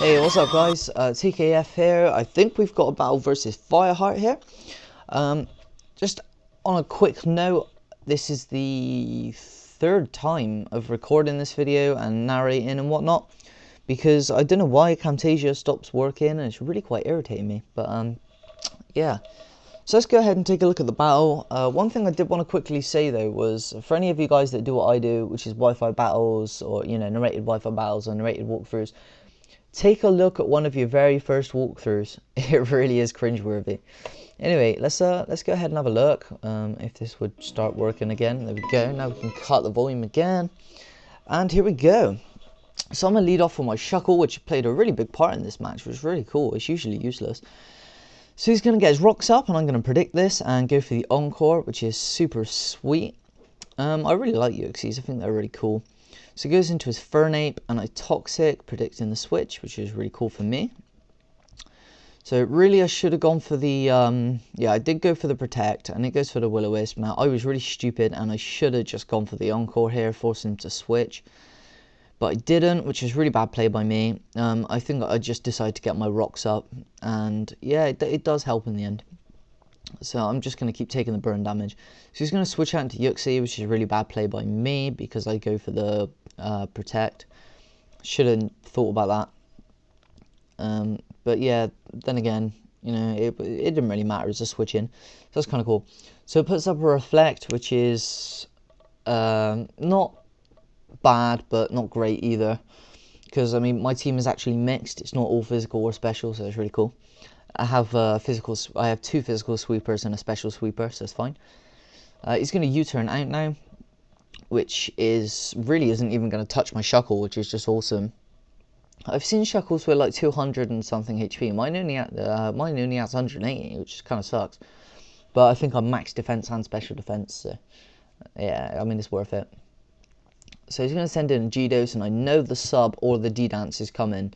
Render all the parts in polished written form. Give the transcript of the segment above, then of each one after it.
Hey, what's up guys? TKF here. I think we've got a battle versus FireHeart here. Just on a quick note, this is the third time of recording this video and narrating and whatnot, because I don't know why Camtasia stops working and it's really quite irritating me. But yeah. So let's go ahead and take a look at the battle. One thing I did want to quickly say though was, for any of you guys that do what I do, which is Wi-Fi battles or, you know, narrated Wi-Fi battles or narrated walkthroughs, take a look at one of your very first walkthroughs. It really is cringeworthy. Anyway, let's go ahead and have a look. If this would start working again. There we go. Now we can cut the volume again. And here we go. So I'm going to lead off with my Shuckle, which played a really big part in this match, which was really cool. It's usually useless. So he's going to get his rocks up, and I'm going to predict this and go for the Encore, which is super sweet. I really like Uxies. I think they're really cool. So he goes into his Fernape and a Toxic, predicting the switch, which is really cool for me. So really I should have gone for the, yeah, I did go for the Protect, and it goes for the Will-O-Wisp. Now, I was really stupid, and I should have just gone for the Encore here, forcing him to switch. But I didn't, which is really bad play by me. I think I just decided to get my rocks up, and yeah, it does help in the end. So I'm just going to keep taking the burn damage. So he's going to switch out into Yuxi, which is a really bad play by me, because I go for the Protect. Should have thought about that. But yeah, then again, you know, it didn't really matter. It's a switch in. So that's kind of cool. So it puts up a Reflect, which is not bad, but not great either. Because, I mean, my team is actually mixed. It's not all physical or special, so it's really cool. I have I have two physical sweepers and a special sweeper, so it's fine. He's going to U-turn out now, which really isn't even going to touch my Shuckle, which is just awesome. I've seen Shuckles with like 200 and something HP. Mine only has 180, which kind of sucks. But I think I'm max defense and special defense, so yeah, I mean, it's worth it. So he's going to send in a G-Dose, and I know the sub or the D-Dance is coming.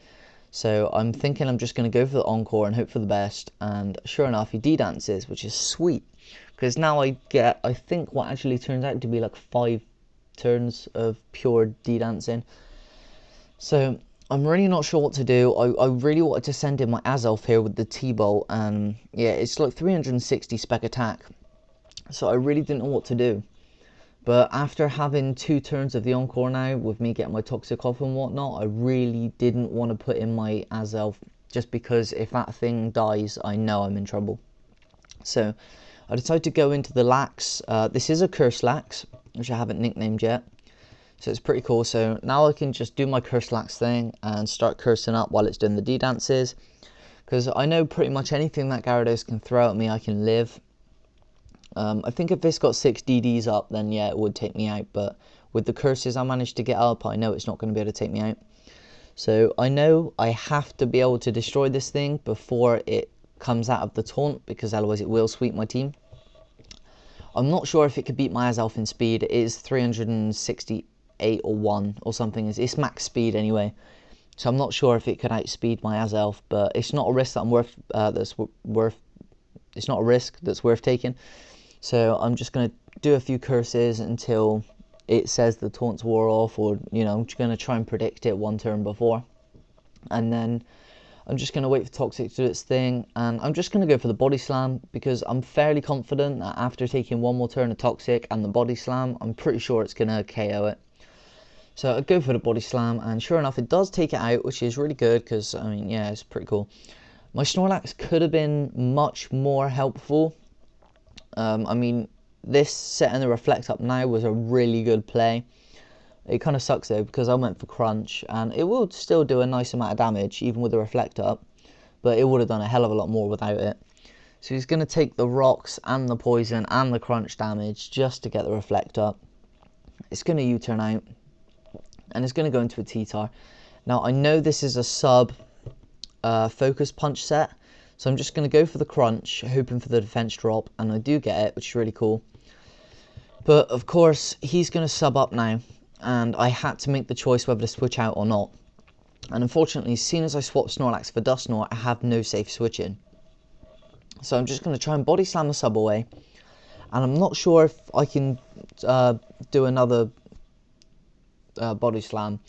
So I'm thinking I'm just going to go for the Encore and hope for the best. And sure enough, he D-Dances, which is sweet. Because now I get, I think, what actually turns out to be like 5 turns of pure D-Dancing. So I'm really not sure what to do. I really wanted to send in my Azelf here with the T-Bolt. And yeah, it's like 360 spec attack. So I really didn't know what to do. But after having 2 turns of the Encore now, with me getting my Toxic off and whatnot, I really didn't want to put in my Azelf, just because if that thing dies, I know I'm in trouble. So I decided to go into the Lax. This is a Curse Lax, which I haven't nicknamed yet. So it's pretty cool. So now I can just do my Curse Lax thing and start cursing up while it's doing the D-Dances. Because I know pretty much anything that Gyarados can throw at me, I can live. I think if this got 6 DDs up, then yeah, it would take me out. But with the curses I managed to get up, I know it's not going to be able to take me out. So I know I have to be able to destroy this thing before it comes out of the taunt, because otherwise it will sweep my team. I'm not sure if it could beat my Azelf in speed. It is 368 or 1 or something. It's max speed anyway. So I'm not sure if it could outspeed my Azelf, but it's not a risk that I'm it's not a risk that's worth taking. So I'm just going to do a few curses until it says the taunt's wore off, or, you know, I'm just going to try and predict it 1 turn before. And then I'm just going to wait for Toxic to do its thing, and I'm just going to go for the Body Slam, because I'm fairly confident that after taking 1 more turn of Toxic and the Body Slam, I'm pretty sure it's going to KO it. So I go for the Body Slam, and sure enough, it does take it out, which is really good, because, I mean, yeah, it's pretty cool. My Snorlax could have been much more helpful. I mean, this setting the Reflect up now was a really good play. It kind of sucks though, because I went for Crunch, and it will still do a nice amount of damage even with the Reflect up, but it would have done a hell of a lot more without it. So he's going to take the rocks and the poison and the Crunch damage just to get the Reflect up. It's going to U-turn out, and it's going to go into a T-Tar. Now I know this is a sub Focus Punch set, so I'm just going to go for the Crunch, hoping for the defense drop, and I do get it, which is really cool. But of course he's going to sub up now, and I had to make the choice whether to switch out or not. And unfortunately, as soon as I swap Snorlax for Dusknoir, I have no safe switching. So I'm just going to try and Body Slam the sub away, and I'm not sure if I can do another Body Slam.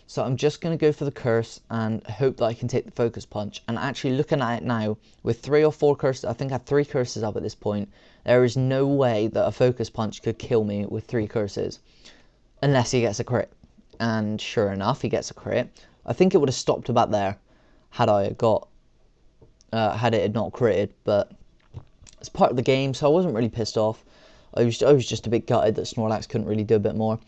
So I'm just going to go for the curse and hope that I can take the focus punch. And actually looking at it now, with 3 or 4 curses, I think I have 3 curses up at this point, there is no way that a focus punch could kill me with 3 curses. Unless he gets a crit. And sure enough, he gets a crit. I think it would have stopped about there had it had not critted, but it's part of the game, so I wasn't really pissed off. I was just a bit gutted that Snorlax couldn't really do a bit more.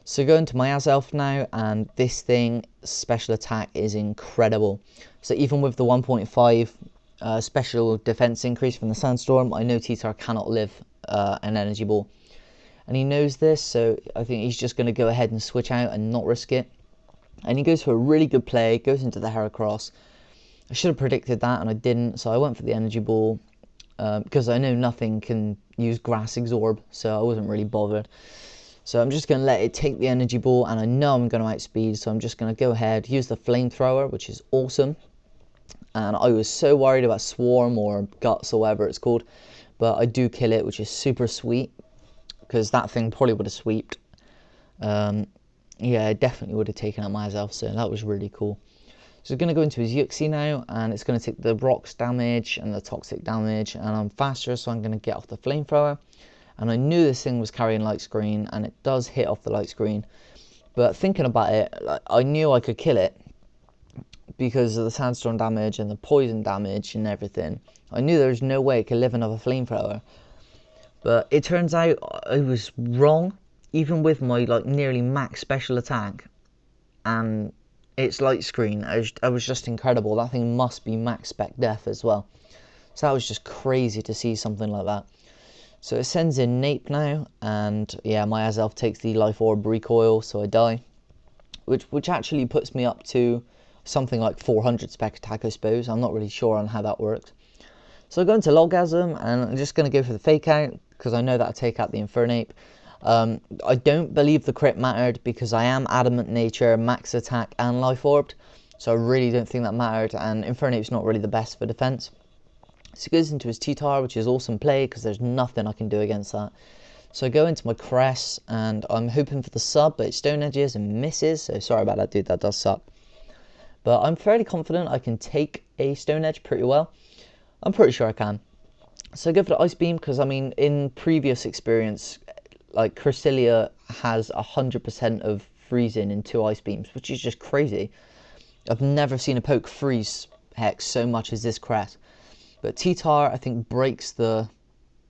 So going to my Azelf now, and this thing, special attack is incredible. So even with the 1.5 special defense increase from the Sandstorm, I know T-Tar cannot live an energy ball. And he knows this, so I think he's just going to go ahead and switch out and not risk it. And he goes for a really good play, goes into the Heracross. I should have predicted that, and I didn't, so I went for the energy ball. Because I know nothing can use grass absorb, so I wasn't really bothered. So I'm just going to let it take the energy ball, and I know I'm going to outspeed, so I'm just going to go ahead, use the flamethrower, which is awesome. And I was so worried about Swarm or Guts or whatever it's called, but I do kill it, which is super sweet, because that thing probably would have sweeped. Yeah, it definitely would have taken out myself, so that was really cool. So it's going to go into his Yuxi now, and it's going to take the rocks damage and the toxic damage, and I'm faster, so I'm going to get off the flamethrower. And I knew this thing was carrying light screen, and it does hit off the light screen. But thinking about it, I knew I could kill it because of the sandstorm damage and the poison damage and everything. I knew there was no way it could live another flamethrower. But it turns out I was wrong, even with my nearly max special attack. And its light screen, I was just incredible. That thing must be max spec def as well. So that was just crazy to see something like that. So it sends in Nape now, and yeah, my Azelf takes the Life Orb recoil, so I die. Which actually puts me up to something like 400 spec attack, I suppose. I'm not really sure on how that works. So I go into Logasm, and I'm just going to go for the fake out, because I know that I take out the Infernape. I don't believe the crit mattered, because I am Adamant Nature, Max Attack, and Life Orbed. So I really don't think that mattered, and Infernape's not really the best for defense. So he goes into his T-Tar, which is awesome play, because there's nothing I can do against that. So I go into my Cress, and I'm hoping for the sub, but it Stone Edges and misses. So sorry about that, dude, that does suck. But I'm fairly confident I can take a Stone Edge pretty well. I'm pretty sure I can. So I go for the Ice Beam, because I mean, in previous experience, Cresselia has 100% of freezing in 2 Ice Beams, which is just crazy. I've never seen a poke freeze Hex so much as this Cress. But T-Tar, I think, breaks the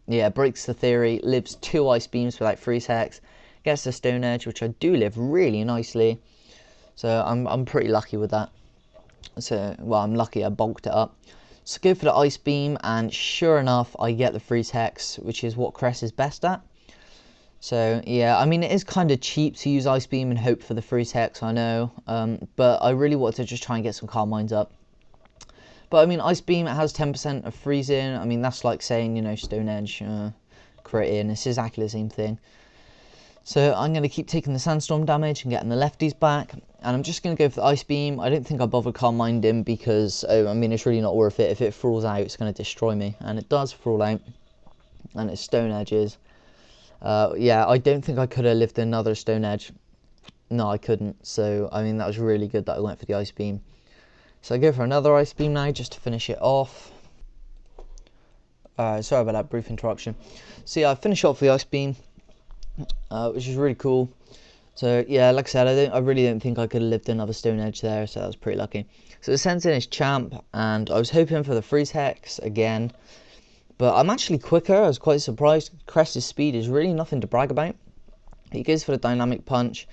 theory, lives 2 Ice Beams without freeze Hex, gets the Stone Edge, which I do live really nicely. So I'm pretty lucky with that. So, well, I'm lucky I bulked it up. So go for the Ice Beam, and sure enough, I get the freeze Hex, which is what Cress is best at. So, yeah, I mean, it is kind of cheap to use Ice Beam and hope for the freeze Hex, I know. But I really wanted to just try and get some Calm Minds up. But, I mean, Ice Beam, it has 10% of freezing. I mean, that's like saying, you know, Stone Edge, crit in. It's exactly the same thing. So, I'm going to keep taking the Sandstorm damage and getting the lefties back. And I'm just going to go for the Ice Beam. I don't think I bother Calm Mind him because, I mean, it's really not worth it. If it falls out, it's going to destroy me. And it does fall out. And it's Stone Edges. Yeah, I don't think I could have lived another Stone Edge. No, I couldn't. So, I mean, that was really good that I went for the Ice Beam. So I go for another Ice Beam now, just to finish it off. Sorry about that brief interruption. So yeah, I finish off the Ice Beam, which is really cool. So yeah, like I said, I really don't think I could have lived another Stone Edge there, so that was pretty lucky. So it sends in his Champ, and I was hoping for the Freeze Hex again. But I'm actually quicker. I was quite surprised. Cress's speed is really nothing to brag about. He goes for the Dynamic Punch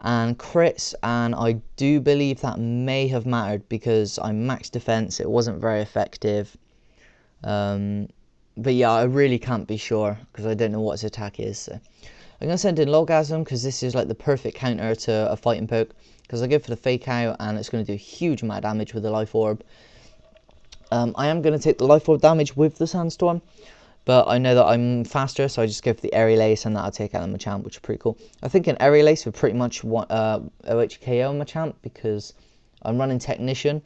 and crits, and I do believe that may have mattered because I'm max defense. It wasn't very effective. But yeah, I really can't be sure because I don't know what his attack is. So I'm going to send in Logasm because this is like the perfect counter to a Fighting Poke, because I go for the Fake Out and it's going to do a huge amount of damage with the Life Orb. I am going to take the Life Orb damage with the Sandstorm, but I know that I'm faster, so I just go for the Aerial Ace, and that'll take out the Machamp, which is pretty cool. I think an Aerial Ace would pretty much OHKO Machamp, because I'm running Technician,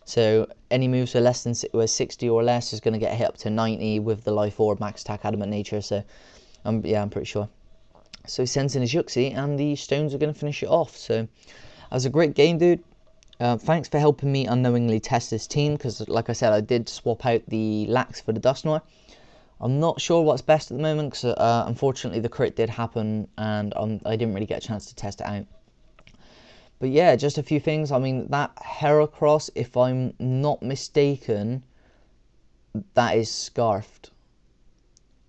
so any moves are less than 60 or less is going to get hit up to 90 with the Life Orb, Max Attack, Adamant Nature, so yeah, I'm pretty sure. So he sends in his Yuxi, and the stones are going to finish it off, so was a great game, dude. Thanks for helping me unknowingly test this team, because like I said, I did swap out the Lax for the Dusknoir. I'm not sure what's best at the moment, because unfortunately the crit did happen, and I didn't really get a chance to test it out. But yeah, just a few things. I mean, that Heracross, if I'm not mistaken, that is Scarfed.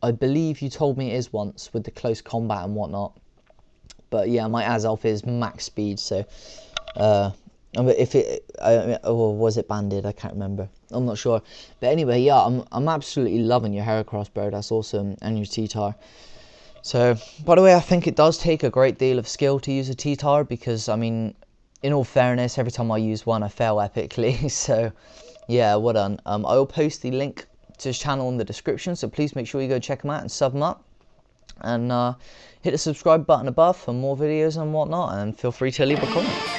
I believe you told me it is once, with the close combat and whatnot. But yeah, my Azelf is max speed, so if it or was it banded, I can't remember, I'm not sure. But anyway, yeah, I'm absolutely loving your Heracross, bro. That's awesome. And your T-Tar. So, by the way, I think it does take a great deal of skill to use a T-Tar, because I mean, in all fairness, every time I use one I fail epically. So yeah, well done. I will post the link to his channel in the description, so please make sure you go check him out and sub him up. And hit the subscribe button above for more videos and whatnot, and feel free to leave a comment.